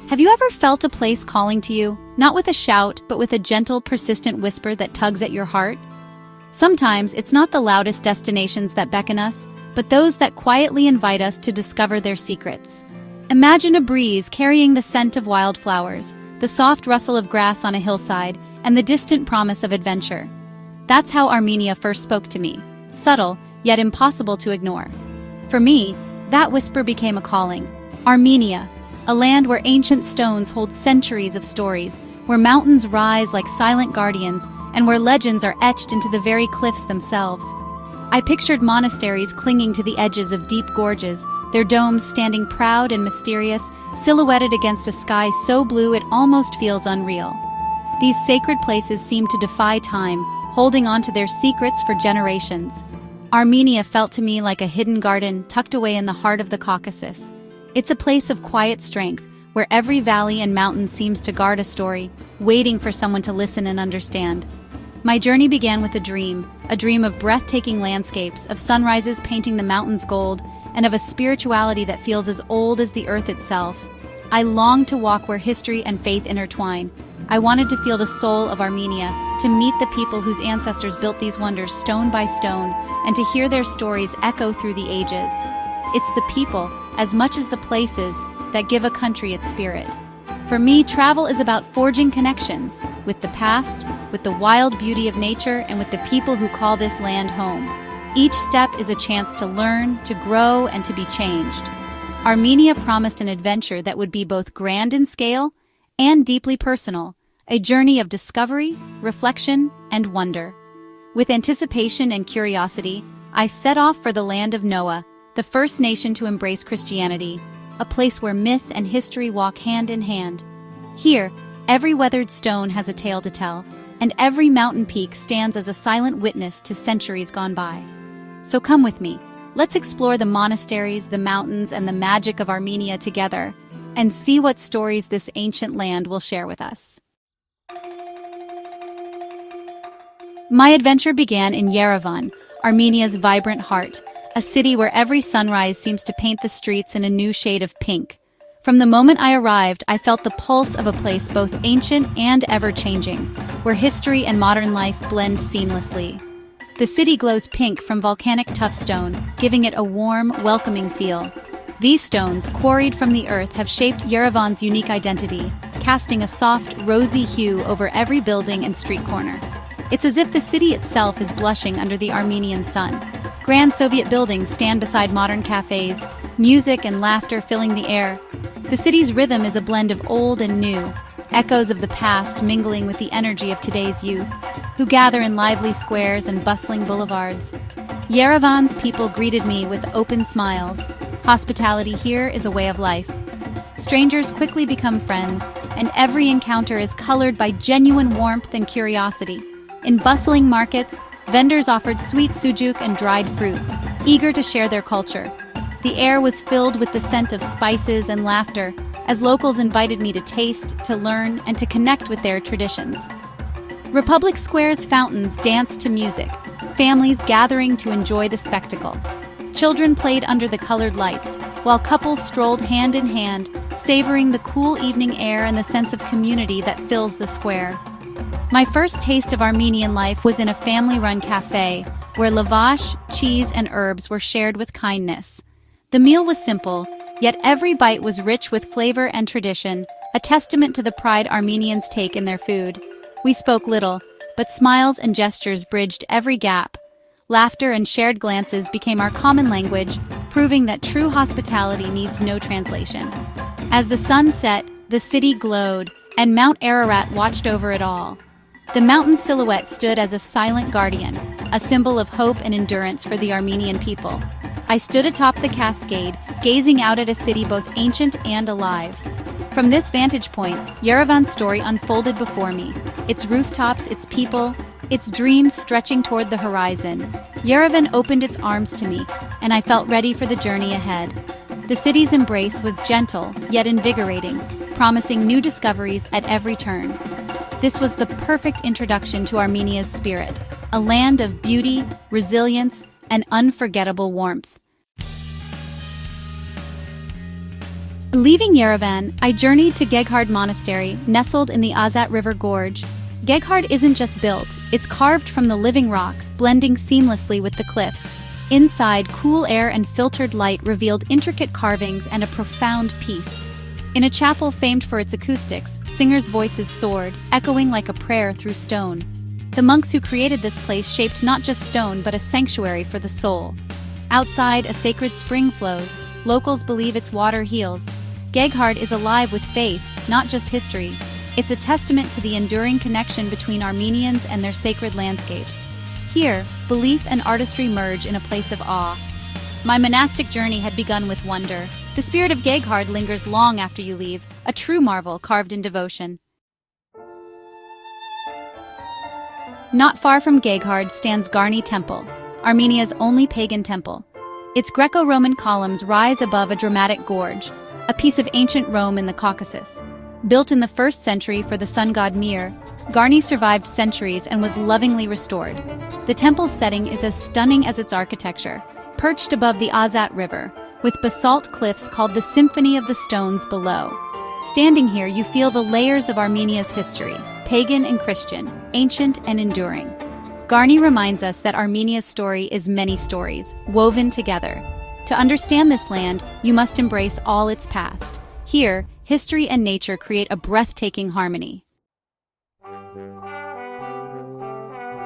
Have you ever felt a place calling to you, not with a shout, but with a gentle, persistent whisper that tugs at your heart? Sometimes it's not the loudest destinations that beckon us, but those that quietly invite us to discover their secrets. Imagine a breeze carrying the scent of wildflowers, the soft rustle of grass on a hillside, and the distant promise of adventure. That's how Armenia first spoke to me, subtle, yet impossible to ignore. For me, that whisper became a calling. Armenia, a land where ancient stones hold centuries of stories, where mountains rise like silent guardians, and where legends are etched into the very cliffs themselves. I pictured monasteries clinging to the edges of deep gorges, their domes standing proud and mysterious, silhouetted against a sky so blue it almost feels unreal. These sacred places seem to defy time, holding on to their secrets for generations. Armenia felt to me like a hidden garden tucked away in the heart of the Caucasus. It's a place of quiet strength, where every valley and mountain seems to guard a story, waiting for someone to listen and understand. My journey began with a dream of breathtaking landscapes, of sunrises painting the mountains gold, and of a spirituality that feels as old as the earth itself. I longed to walk where history and faith intertwine. I wanted to feel the soul of Armenia, to meet the people whose ancestors built these wonders stone by stone, and to hear their stories echo through the ages. It's the people, as much as the places, that give a country its spirit. For me, travel is about forging connections with the past, with the wild beauty of nature, and with the people who call this land home. Each step is a chance to learn, to grow, and to be changed. Armenia promised an adventure that would be both grand in scale and deeply personal, a journey of discovery, reflection, and wonder. With anticipation and curiosity, I set off for the land of Noah, the first nation to embrace Christianity, a place where myth and history walk hand in hand. Here, every weathered stone has a tale to tell, and every mountain peak stands as a silent witness to centuries gone by. So come with me. Let's explore the monasteries, the mountains, and the magic of Armenia together, and see what stories this ancient land will share with us. My adventure began in Yerevan, Armenia's vibrant heart, a city where every sunrise seems to paint the streets in a new shade of pink. From the moment I arrived, I felt the pulse of a place both ancient and ever-changing, where history and modern life blend seamlessly. The city glows pink from volcanic tuff stone, giving it a warm, welcoming feel. These stones, quarried from the earth, have shaped Yerevan's unique identity, casting a soft, rosy hue over every building and street corner. It's as if the city itself is blushing under the Armenian sun. Grand Soviet buildings stand beside modern cafes, music and laughter filling the air. The city's rhythm is a blend of old and new, echoes of the past mingling with the energy of today's youth, who gather in lively squares and bustling boulevards. Yerevan's people greeted me with open smiles. Hospitality here is a way of life. Strangers quickly become friends, and every encounter is colored by genuine warmth and curiosity. In bustling markets, vendors offered sweet sujuk and dried fruits, eager to share their culture. The air was filled with the scent of spices and laughter, as locals invited me to taste, to learn, and to connect with their traditions. Republic Square's fountains danced to music, families gathering to enjoy the spectacle. Children played under the colored lights, while couples strolled hand in hand, savoring the cool evening air and the sense of community that fills the square. My first taste of Armenian life was in a family-run cafe, where lavash, cheese, and herbs were shared with kindness. The meal was simple, yet every bite was rich with flavor and tradition, a testament to the pride Armenians take in their food. We spoke little, but smiles and gestures bridged every gap. Laughter and shared glances became our common language, proving that true hospitality needs no translation. As the sun set, the city glowed, and Mount Ararat watched over it all. The mountain's silhouette stood as a silent guardian, a symbol of hope and endurance for the Armenian people. I stood atop the cascade, gazing out at a city both ancient and alive. From this vantage point, Yerevan's story unfolded before me, its rooftops, its people, its dreams stretching toward the horizon. Yerevan opened its arms to me, and I felt ready for the journey ahead. The city's embrace was gentle, yet invigorating, promising new discoveries at every turn. This was the perfect introduction to Armenia's spirit, a land of beauty, resilience, and unforgettable warmth. Leaving Yerevan, I journeyed to Geghard Monastery, nestled in the Azat River Gorge. Geghard isn't just built, it's carved from the living rock, blending seamlessly with the cliffs. Inside, cool air and filtered light revealed intricate carvings and a profound peace. In a chapel famed for its acoustics, singers' voices soared, echoing like a prayer through stone. The monks who created this place shaped not just stone but a sanctuary for the soul. Outside, a sacred spring flows. Locals believe its water heals. Geghard is alive with faith, not just history. It's a testament to the enduring connection between Armenians and their sacred landscapes. Here, belief and artistry merge in a place of awe. My monastic journey had begun with wonder. The spirit of Geghard lingers long after you leave, a true marvel carved in devotion. Not far from Geghard stands Garni Temple, Armenia's only pagan temple. Its Greco-Roman columns rise above a dramatic gorge, a piece of ancient Rome in the Caucasus. Built in the 1st century for the sun god Mir, Garni survived centuries and was lovingly restored. The temple's setting is as stunning as its architecture, perched above the Azat River, with basalt cliffs called the Symphony of the Stones below. Standing here, you feel the layers of Armenia's history, pagan and Christian, ancient and enduring. Garni reminds us that Armenia's story is many stories, woven together. To understand this land, you must embrace all its past. Here, history and nature create a breathtaking harmony.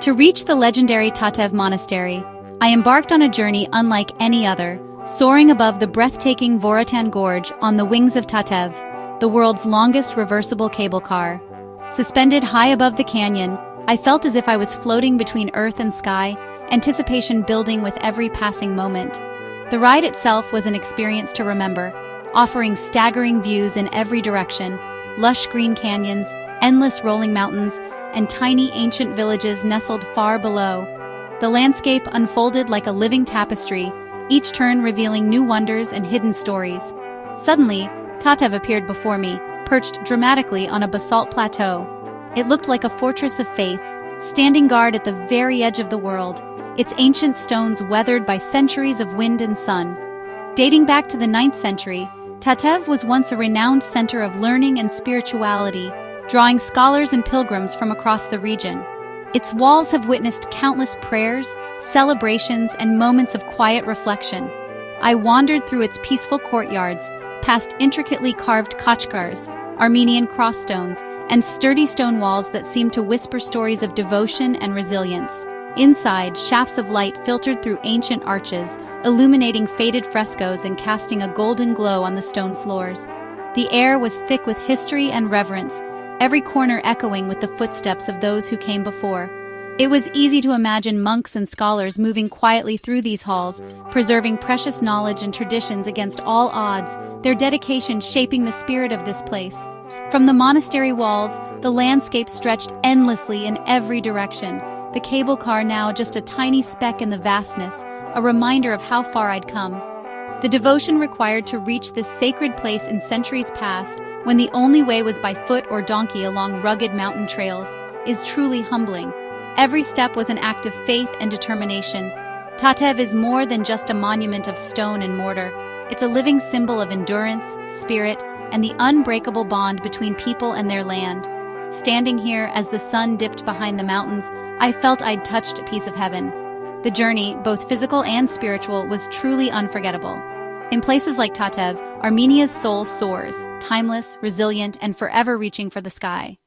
To reach the legendary Tatev Monastery, I embarked on a journey unlike any other, soaring above the breathtaking Voratan Gorge on the Wings of Tatev, the world's longest reversible cable car. Suspended high above the canyon, I felt as if I was floating between earth and sky, anticipation building with every passing moment. The ride itself was an experience to remember, offering staggering views in every direction, lush green canyons, endless rolling mountains, and tiny ancient villages nestled far below. The landscape unfolded like a living tapestry, each turn revealing new wonders and hidden stories. Suddenly, Tatev appeared before me, perched dramatically on a basalt plateau. It looked like a fortress of faith, standing guard at the very edge of the world, its ancient stones weathered by centuries of wind and sun. Dating back to the 9th century, Tatev was once a renowned center of learning and spirituality, drawing scholars and pilgrims from across the region. Its walls have witnessed countless prayers, celebrations, and moments of quiet reflection. I wandered through its peaceful courtyards, past intricately carved khachkars, Armenian crossstones, and sturdy stone walls that seemed to whisper stories of devotion and resilience. Inside, shafts of light filtered through ancient arches, illuminating faded frescoes and casting a golden glow on the stone floors. The air was thick with history and reverence, every corner echoing with the footsteps of those who came before. It was easy to imagine monks and scholars moving quietly through these halls, preserving precious knowledge and traditions against all odds, their dedication shaping the spirit of this place. From the monastery walls, the landscape stretched endlessly in every direction, the cable car now just a tiny speck in the vastness, a reminder of how far I'd come. The devotion required to reach this sacred place in centuries past, when the only way was by foot or donkey along rugged mountain trails, is truly humbling. Every step was an act of faith and determination. Tatev is more than just a monument of stone and mortar. It's a living symbol of endurance, spirit, and the unbreakable bond between people and their land. Standing here as the sun dipped behind the mountains, I felt I'd touched a piece of heaven. The journey, both physical and spiritual, was truly unforgettable. In places like Tatev, Armenia's soul soars, timeless, resilient, and forever reaching for the sky.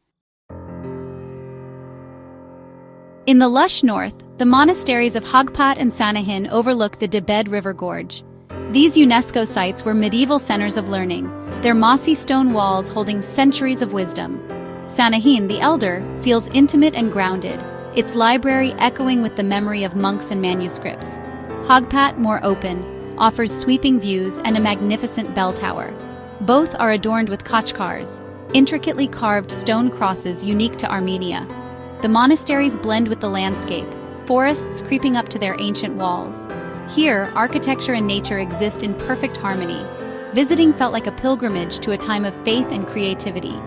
In the lush north, the monasteries of Haghpat and Sanahin overlook the Debed River Gorge. These UNESCO sites were medieval centers of learning, their mossy stone walls holding centuries of wisdom. Sanahin, the elder, feels intimate and grounded, its library echoing with the memory of monks and manuscripts. Haghpat, more open, offers sweeping views and a magnificent bell tower. Both are adorned with khachkars, intricately carved stone crosses unique to Armenia. The monasteries blend with the landscape, forests creeping up to their ancient walls. Here, architecture and nature exist in perfect harmony. Visiting felt like a pilgrimage to a time of faith and creativity.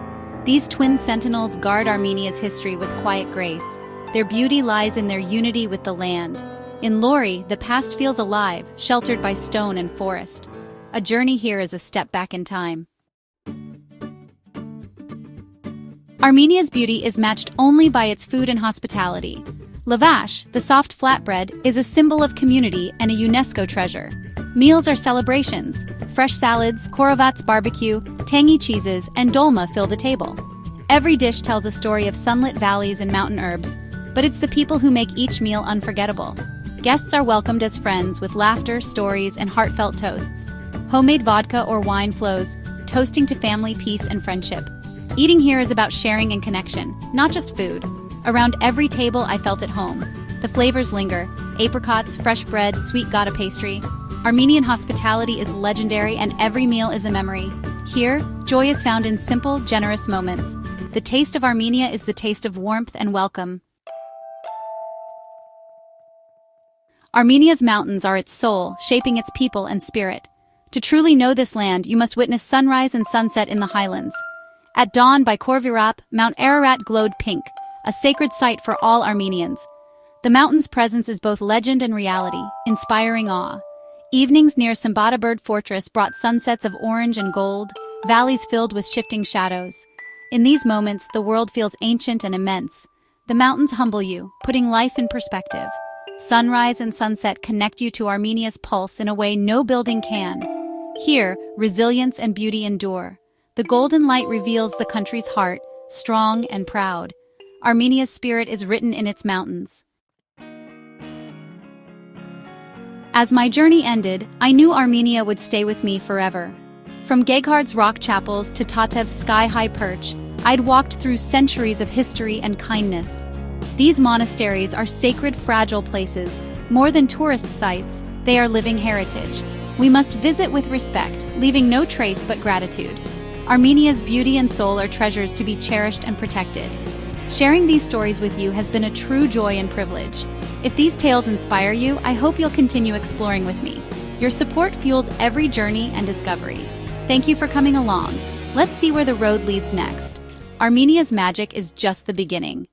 These twin sentinels guard Armenia's history with quiet grace. Their beauty lies in their unity with the land. In Lori, the past feels alive, sheltered by stone and forest. A journey here is a step back in time. Armenia's beauty is matched only by its food and hospitality. Lavash, the soft flatbread, is a symbol of community and a UNESCO treasure. Meals are celebrations. Fresh salads, korovats barbecue, tangy cheeses, and dolma fill the table. Every dish tells a story of sunlit valleys and mountain herbs, but it's the people who make each meal unforgettable. Guests are welcomed as friends with laughter, stories, and heartfelt toasts. Homemade vodka or wine flows, toasting to family, peace, and friendship. Eating here is about sharing and connection, not just food. Around every table I felt at home. The flavors linger: apricots, fresh bread, sweet Gouda pastry. Armenian hospitality is legendary and every meal is a memory. Here, joy is found in simple, generous moments. The taste of Armenia is the taste of warmth and welcome. Armenia's mountains are its soul, shaping its people and spirit. To truly know this land, you must witness sunrise and sunset in the highlands. At dawn by Khor-Virap, Mount Ararat glowed pink, a sacred site for all Armenians. The mountain's presence is both legend and reality, inspiring awe. Evenings near Sambata Bird Fortress brought sunsets of orange and gold, valleys filled with shifting shadows. In these moments, the world feels ancient and immense. The mountains humble you, putting life in perspective. Sunrise and sunset connect you to Armenia's pulse in a way no building can. Here, resilience and beauty endure. The golden light reveals the country's heart, strong and proud. Armenia's spirit is written in its mountains. As my journey ended, I knew Armenia would stay with me forever. From Geghard's rock chapels to Tatev's sky-high perch, I'd walked through centuries of history and kindness. These monasteries are sacred, fragile places. More than tourist sites, they are living heritage. We must visit with respect, leaving no trace but gratitude. Armenia's beauty and soul are treasures to be cherished and protected. Sharing these stories with you has been a true joy and privilege. If these tales inspire you, I hope you'll continue exploring with me. Your support fuels every journey and discovery. Thank you for coming along. Let's see where the road leads next. Armenia's magic is just the beginning.